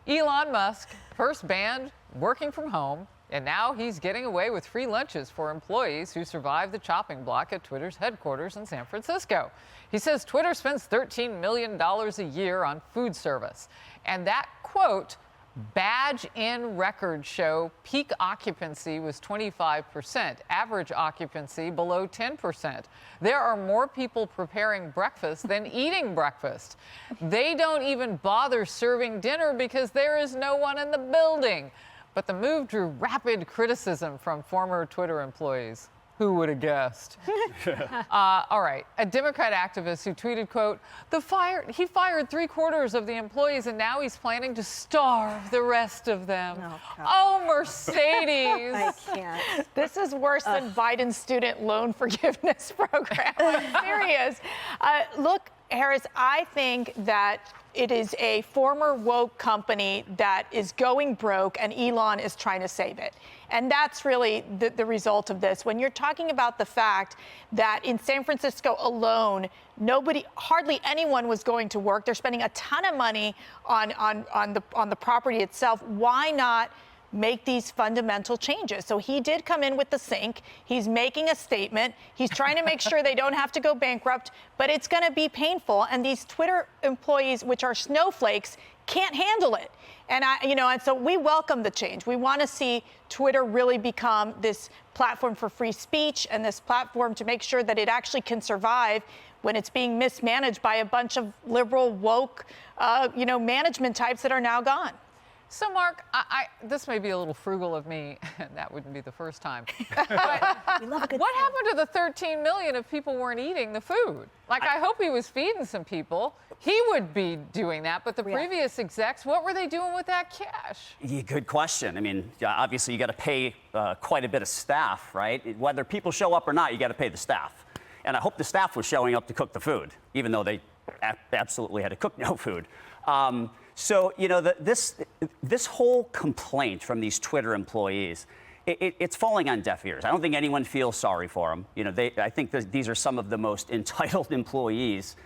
Elon Musk first banned working from home, and now he's getting away with free lunches for employees who survive the chopping block at Twitter's headquarters in San Francisco. He says Twitter spends $13 million a year on food service. And that, quote, badge-in records show peak occupancy was 25%, average occupancy below 10%. There are more people preparing breakfast than eating breakfast. They don't even bother serving dinner because there is no one in the building. But the move drew rapid criticism from former Twitter employees. Who would have guessed? All right, a Democrat activist who tweeted, quote, he fired 3/4 of the employees and now he's planning to starve the rest of them. Oh, Mercedes. I can't. This is worse than Biden's student loan forgiveness program. I'm serious. Look, Harris, I think that it is a former woke company that is going broke and Elon is trying to save it. And that's really the result of this. When you're talking about the fact that in San Francisco alone, hardly anyone was going to work. They're spending a ton of money on the property itself. Why not make these fundamental changes? So he did come in with the sink. He's making a statement. He's trying to make sure they don't have to go bankrupt, but it's going to be painful. And these Twitter employees, which are snowflakes, can't handle it. And and so we welcome the change. We want to see Twitter really become this platform for free speech and this platform to make sure that it actually can survive when it's being mismanaged by a bunch of liberal, woke, management types that are now gone. So, Mark, this may be a little frugal of me, and that wouldn't be the first time. But what happened to the 13 million if people weren't eating the food? Like, I hope he was feeding some people. He would be doing that, but the previous execs, what were they doing with that cash? Yeah, good question. I mean, obviously, you got to pay quite a bit of staff, right? Whether people show up or not, you got to pay the staff. And I hope the staff was showing up to cook the food, even though they absolutely had to cook no food. So, this whole complaint from these Twitter employees, it's falling on deaf ears. I don't think anyone feels sorry for them. I think that these are some of the most entitled employees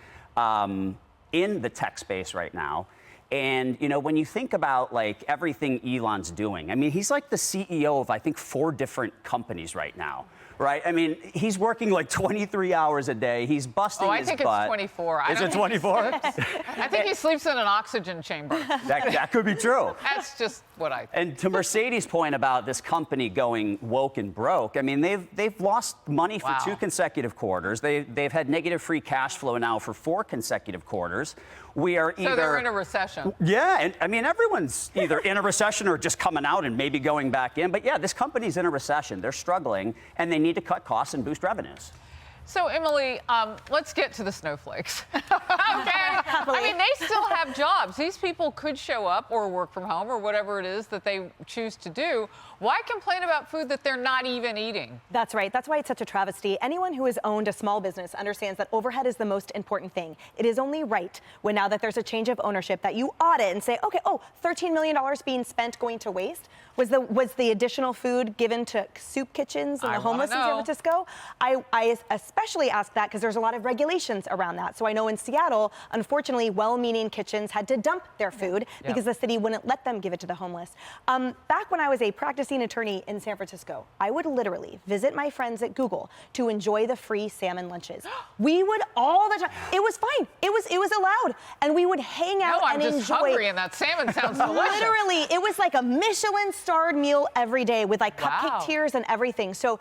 in the tech space right now. And, when you think about, like, everything Elon's doing, I mean, he's like the CEO of, I think, 4 different companies right now. Right? I mean, he's working like 23 hours a day. He's busting his butt. I think it's 24. Is it 24? I think he sleeps in an oxygen chamber. That could be true. That's just what I think. And to Mercedes' point about this company going woke and broke, I mean, they've lost money for 2 consecutive quarters. They've had negative free cash flow now for 4 consecutive quarters. We are either... So they're in a recession. Yeah, and I mean, everyone's either in a recession or just coming out and maybe going back in. But yeah, this company's in a recession. They're struggling, and they need to cut costs and boost revenues. So, Emily, let's get to the snowflakes. Okay. I mean, they still have jobs. These people could show up or work from home or whatever it is that they choose to do. Why complain about food that they're not even eating? That's right. That's why it's such a travesty. Anyone who has owned a small business understands that overhead is the most important thing. It is only right when now that there's a change of ownership that you audit and say, okay, $13 million being spent going to waste. Was the additional food given to soup kitchens and the homeless in San Francisco? I especially ask that because there's a lot of regulations around that. So I know in Seattle, unfortunately, well-meaning kitchens had to dump their food because the city wouldn't let them give it to the homeless. Back when I was a practicing attorney in San Francisco, I would literally visit my friends at Google to enjoy the free salmon lunches. We would all the time. It was fine. It was allowed, and we would hang out and enjoy. I'm just hungry, and that salmon sounds delicious. Literally, it was like a Michelin-starred meal every day with like cupcake tiers and everything. So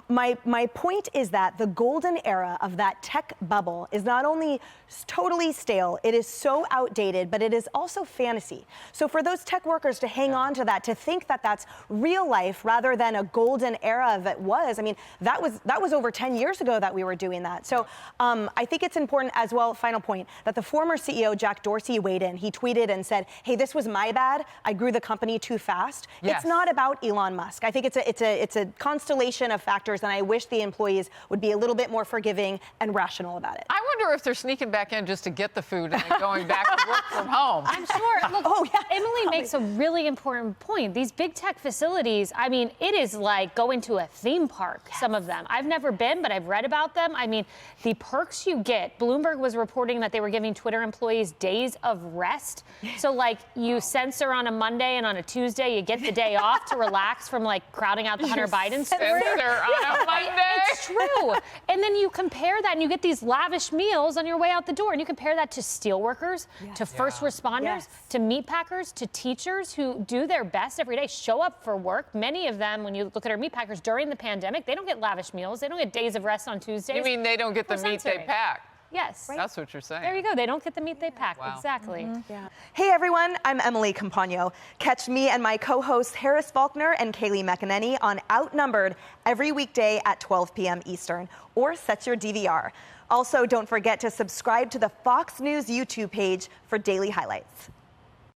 my point is that the golden era of that tech bubble is not only totally stale, it is so outdated, but it is also fantasy. So for those tech workers to hang on to that, to think that that's real life rather than a golden era of it was, I mean, that was over 10 years ago that we were doing that. So I think it's important as well, final point, that the former CEO, Jack Dorsey, weighed in. He tweeted and said, hey, this was my bad. I grew the company too fast. It's not about Elon Musk. I think it's a constellation of factors, and I wish the employees would be a little bit more forgiving and rational about it. I wonder wonder if they're sneaking back in just to get the food and then going back to work from home. I'm sure. Look, Emily makes a really important point. These big tech facilities, I mean, it is like going to a theme park, some of them. I've never been, but I've read about them. I mean, the perks you get. Bloomberg was reporting that they were giving Twitter employees days of rest. So, like, you censor on a Monday and on a Tuesday, you get the day off to relax from, like, crowding out the Hunter Biden story. Censor on a Monday. It's true. And then you compare that and you get these lavish meals on your way out the door. And you compare that to steelworkers, to first responders, to meat packers, to teachers who do their best every day, show up for work. Many of them, when you look at our meat packers during the pandemic, they don't get lavish meals. They don't get days of rest on Tuesdays. You mean they don't get the meat they pack? Yes. That's what you're saying. There you go. They don't get the meat they pack. Wow. Exactly. Hey everyone, I'm Emily Campagno. Catch me and my co-hosts Harris Faulkner and Kaylee McEnany on Outnumbered every weekday at 12 p.m. Eastern, or set your DVR. Also, don't forget to subscribe to the Fox News YouTube page for daily highlights.